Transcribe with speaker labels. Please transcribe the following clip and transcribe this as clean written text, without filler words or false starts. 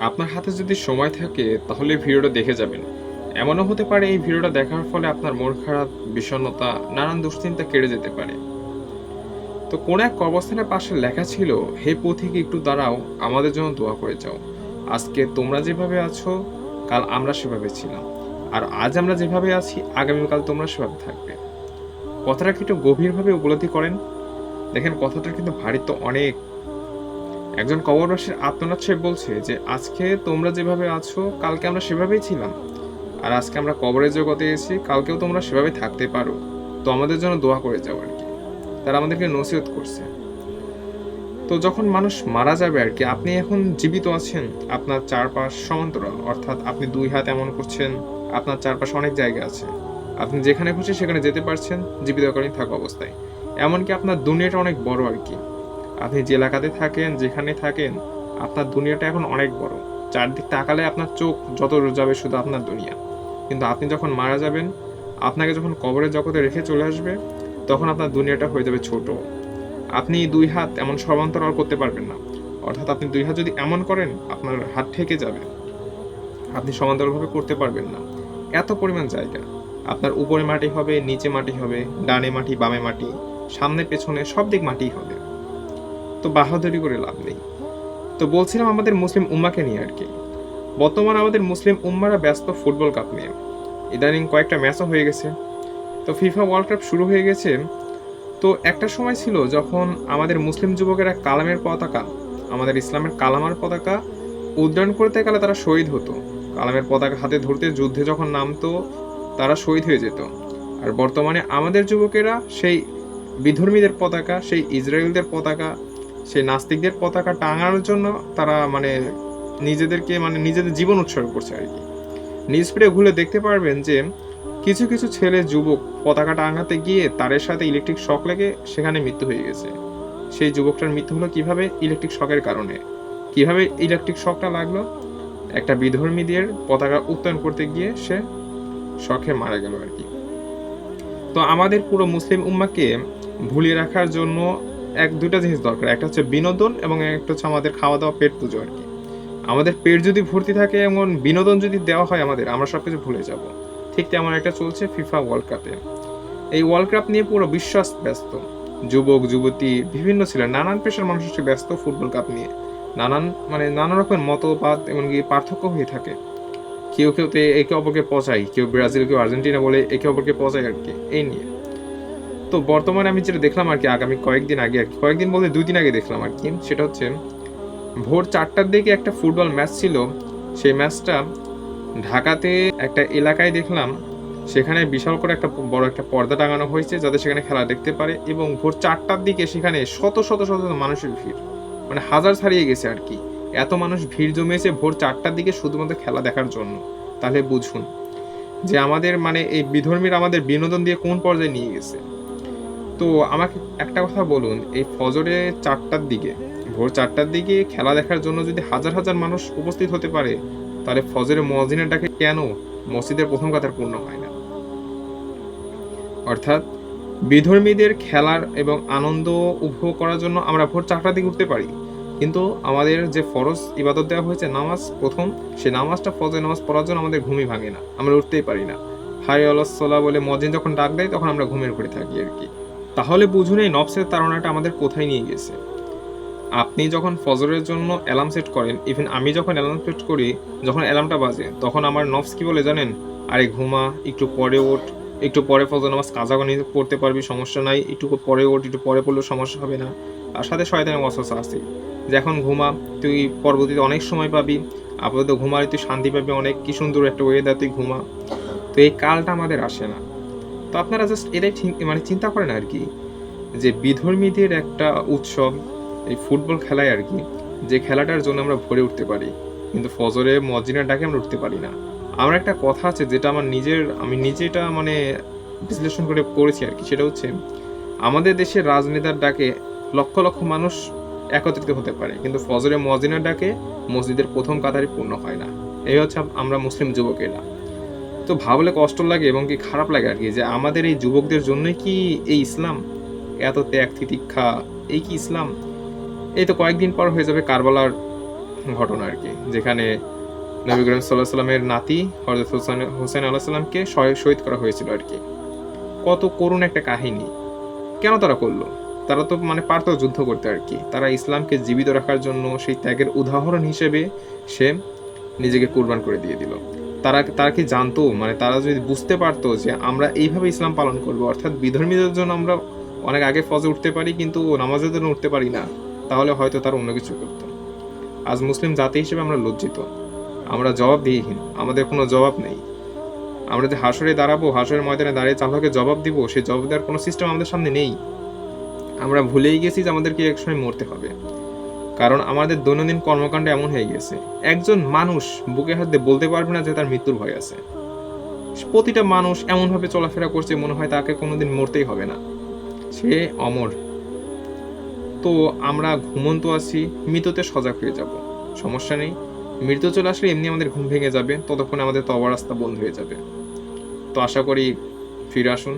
Speaker 1: আপনার হাতে যদি সময় থাকে তাহলে ভিডিওটা দেখে যাবেন। এমনও হতে পারে এই ভিডিওটা দেখার ফলে আপনার মন খারাপ, বিষণ্ণতা, নানান দুশ্চিন্তা কেটে যেতে পারে। তো কোন এক কবরস্থানের পাশে লেখা ছিল, হে পথিক একটু দাঁড়াও, আমাদের জন্য দোয়া করে যাও। আজকে তোমরা যেভাবে আছো, কাল আমরা সেভাবে ছিলাম। আর আজ আমরা যেভাবে আছি, আগামীকাল তোমরা সেভাবে থাকবে। কথাটা কি একটু গভীরভাবে উপলব্ধি করেন? দেখেন কথাটা কিন্তু ভারী তো অনেক। একজন কবরবাসীর আত্মনাথ সে বলছে যে আজকে তোমরা যেভাবে আছো, কালকে আমরা সেভাবেই ছিলাম। আর আজকে আমরা কবরের জগতে এসেছি, কালকেও তোমরা সেভাবে থাকতে পারো। তো আমাদের জন্য দোয়া করে যাও আর কি। তারা আমাদেরকে নসিহত করছে। তো যখন মানুষ মারা যাবে আর কি, আপনি এখন জীবিত আছেন, আপনার চারপাশ সমান্তরাল, অর্থাৎ আপনি দুই হাত এমন করছেন, আপনার চারপাশে অনেক জায়গা আছে, আপনি যেখানে খুশি সেখানে যেতে পারছেন জীবিতকালীন থাকা অবস্থায়। এমনকি আপনার দুনিয়াটা অনেক বড় আর কি। আপনি যে এলাকাতে থাকেন, যেখানে থাকেন, আপনার দুনিয়াটা এখন অনেক বড়। চারদিক তাকালে আপনার চোখ যত যাবে শুধু আপনার দুনিয়া। কিন্তু আপনি যখন মারা যাবেন, আপনাকে যখন কবরের জগতে রেখে চলে আসবে, তখন আপনার দুনিয়াটা হয়ে যাবে ছোট। আপনি দুই হাত এমন সমান্তরাল করতে পারবেন না। অর্থাৎ আপনি দুই হাত যদি এমন করেন, আপনার হাত ঠেকে যাবে। আপনি সমান্তরালভাবে করতে পারবেন না। এত পরিমাণ জায়গা। আপনার উপরে মাটি হবে, নিচে মাটি হবে, ডানে মাটি, বামে মাটি, সামনে পেছনে সব দিক মাটিই হবে। তো বাহাদুরি করে লাভ নেই। তো বলছিলাম আমাদের মুসলিম উম্মাকে নিয়ে আর কি। বর্তমানে আমাদের মুসলিম উম্মারা ব্যস্ত ফুটবল কাপ নিয়ে। ইদানিং কয়েকটা ম্যাচও হয়ে গেছে। তো ফিফা ওয়ার্ল্ড কাপ শুরু হয়ে গেছে। তো একটা সময় ছিল যখন আমাদের মুসলিম যুবকেরা কালামের পতাকা, আমাদের ইসলামের কালামার পতাকা উড্ডয়ন করতে গেলে তারা শহীদ হতো। কালামের পতাকা হাতে ধরতে যুদ্ধে যখন নামতো, তারা শহীদ হয়ে যেত। আর বর্তমানে আমাদের যুবকেরা সেই বিধর্মীদের পতাকা, সেই ইসরায়েলদের পতাকা, সেই নাস্তিকদের পতাকা টাঙানোর জন্য তারা নিজেদের জীবন উৎসর্গ করছে আর কি। নিউজ ফিডে ঘুরে দেখতে পারবেন যে কিছু কিছু ছেলে যুবক পতাকা টাঙাতে গিয়ে তারের সাথে ইলেকট্রিক শক লেগে সেখানে মৃত্যু হয়ে গেছে। সেই যুবকটার মৃত্যু হলো কিভাবে? ইলেকট্রিক শকের কারণে। কিভাবে ইলেকট্রিক শকটা লাগলো? একটা বিধর্মীদের পতাকা উত্তোলন করতে গিয়ে সে শকে মারা গেল আর কি। তো আমাদের পুরো মুসলিম উম্মাকে ভুলিয়ে রাখার জন্য দুটা জিনিস দরকার। একটা হচ্ছে বিনোদন এবং একটা হচ্ছে আমাদের খাওয়া দাওয়া, পেট পুজো আর কি। আমাদের পেট যদি ভর্তি থাকে, এমন বিনোদন যদি দেওয়া হয় আমাদের, আমরা সবকিছু ভুলে যাব। ঠিক তেমন একটা চলছে ফিফা ওয়ার্ল্ড কাপে। এই ওয়ার্ল্ড কাপ নিয়ে পুরো বিশ্ব ব্যস্ত। যুবক যুবতী বিভিন্ন ছিল, নানান পেশার মানুষ হচ্ছে ব্যস্ত ফুটবল কাপ নিয়ে। নানা রকমের মতবাদ এমনকি পার্থক্য হয়ে থাকে। কেউ কেউ তো একে অপরকে পচায়, কেউ ব্রাজিল, কেউ আর্জেন্টিনা বলে একে অপরকে পচায় আর কি, এই নিয়ে। তো বর্তমানে আমি যেটা দেখলাম আর কি, আগামী কয়েকদিন আগে আর কি, কয়েকদিন বলতে 2 দিন আগে দেখলাম আর কি, সেটা হচ্ছে ভোর 4টার দিকে একটা ফুটবল ম্যাচ ছিল। সেই ম্যাচটা ঢাকাতে একটা এলাকায় দেখলাম, সেখানে বিশাল করে একটা বড় একটা পর্দা টাঙানো হয়েছে যাতে সেখানে খেলা দেখতে পারে। এবং ভোর 4টার দিকে সেখানে শত শত শত শত মানুষের ভিড়, মানে হাজার ছাড়িয়ে গেছে আর কি। এত মানুষ ভিড় জমিয়েছে ভোর 4টার দিকে শুধুমাত্র খেলা দেখার জন্য। তাহলে বুঝুন যে আমাদের এই বিধর্মীরা আমাদের বিনোদন দিয়ে কোন পর্যায়ে নিয়ে গেছে। তো আমাকে একটা কথা বলুন, এই ফজরে 4টার দিকে, ভোর 4টার দিকে খেলা দেখার জন্য যদি হাজার হাজার মানুষ উপস্থিত হতে পারে, তাহলে ফজরে মুয়াজ্জিনের ডাকে কেন মসজিদের প্রথম কাতার পূর্ণ হয় না? অর্থাৎ বিধর্মীদের খেলার এবং আনন্দ উপভোগ করার জন্য আমরা ভোর 4টার দিকে উঠতে পারি, কিন্তু আমাদের যে ফরজ ইবাদত দেওয়া হয়েছে নামাজ প্রথম, সে নামাজটা ফজর নামাজ পড়ার জন্য আমাদের ঘুমই ভাঙে না, আমরা উঠতেই পারি না। হাই আল্লাহ সাল্লাহ বলে মুয়াজ্জিন যখন ডাক দেয় তখন আমরা ঘুমের ঘরে থাকি আর কি। তাহলে বুঝুন এই নফসের তাড়নাটা আমাদের কোথায় নিয়ে গেছে। আপনি যখন ফজরের জন্য অ্যালার্ম সেট করেন, ইভেন আমি যখন অ্যালার্ম সেট করি, যখন অ্যালার্মটা বাজে তখন আমার নফস কি বলে জানেন? আরে ঘুমা, একটু পরে ওঠ, একটু পরে ফজর নামাজ কাজা পড়তে পারবি, সমস্যা নাই, একটু পরে ওঠ, একটু পরে পড়লেও সমস্যা হবে না। আর সাথে শয়তানের ওয়াসওয়াসা আছে যে এখন ঘুমা, তুই পরবর্তীতে অনেক সময় পাবি, আপাতত ঘুমালে তুই শান্তি পাবি অনেক, কি সুন্দর একটা ওয়েদার, তুই ঘুমা। তো এই কালটা আমাদের আসে না। তো আপনারা জাস্ট এটাই চিন্তা করেন আর কি, যে বিধর্মীদের একটা উৎসব এই ফুটবল খেলায় আর কি, যে খেলাটার জন্য আমরা ভরে উঠতে পারি, কিন্তু ফজরে মুয়াজ্জিনের ডাকে আমরা উঠতে পারি না। আমার একটা কথা আছে যেটা আমি নিজেটা বিশ্লেষণ করে পড়েছি আর কি, সেটা হচ্ছে আমাদের দেশের রাজনেতার ডাকে লক্ষ লক্ষ মানুষ একত্রিত হতে পারে, কিন্তু ফজরে মুয়াজ্জিনের ডাকে মসজিদের প্রথম কাতারই পূর্ণ হয় না। এই হচ্ছে আমরা মুসলিম যুবকেরা। তো ভাবলে কষ্ট লাগে এবং কি খারাপ লাগে আর কি, যে আমাদের এই যুবকদের জন্যই কি এই ইসলাম? এত ত্যাগ তিতিক্ষা, এই কি ইসলাম? এই তো কয়েকদিন পর হয়ে যাবে কারবালার ঘটনা আর কি, যেখানে নবী করিম সাল্লাল্লাহু আলাইহি সাল্লামের নাতি হযরত হোসেন আলাইহিস সালামকে শহীদ করা হয়েছিল আর কি। কত করুণ একটা কাহিনী। কেন তারা করলো? তারা তো মানে পারত যুদ্ধ করতে আর কি। তারা ইসলামকে জীবিত রাখার জন্য সেই ত্যাগের উদাহরণ হিসেবে সে নিজেকে কুরবান করে দিয়ে দিল। তারা কি জানতো, মানে তারা যদি বুঝতে পারতো যে আমরা এইভাবে ইসলাম পালন করবো, অর্থাৎ বিধর্মীদের জন্য আমরা অনেক আগে ফজে উঠতে পারি কিন্তু নামাজের জন্য উঠতে পারি না, তাহলে হয়তো তারা অন্য কিছু করতো। আজ মুসলিম জাতি হিসেবে আমরা লজ্জিত, আমরা জবাবদিহিহীন, আমাদের কোনো জবাব নেই। আমরা যে হাসরে দাঁড়াবো, হাসরের ময়দানে দাঁড়িয়ে আল্লাহকে জবাব দিব, সেই জবাব দেওয়ার কোনো সিস্টেম আমাদের সামনে নেই। আমরা ভুলেই গেছি যে আমাদেরকে একসময় মরতে হবে, কারণ আমাদের দৈনন্দিন কর্মকাণ্ড এমন হয়ে গেছে। একজন মানুষ বুকে হাত দিয়ে বলতে পারবে না যে তার মৃত্যুর ভয় আছে। প্রতিটা মানুষ এমনভাবে চলাফেরা করছে মনে হয় তাকে কোনোদিন মরতেই হবে না, সে অমর। তো আমরা ঘুমন্ত আছি, মৃত্যুতে সজাগ হয়ে যাব, সমস্যা নেই। মৃত্যু চলে আসলে এমনি আমাদের ঘুম ভেঙে যাবে, ততক্ষণে আমাদের তওবার রাস্তা বন্ধ হয়ে যাবে। তো আশা করি ফিরে আসুন।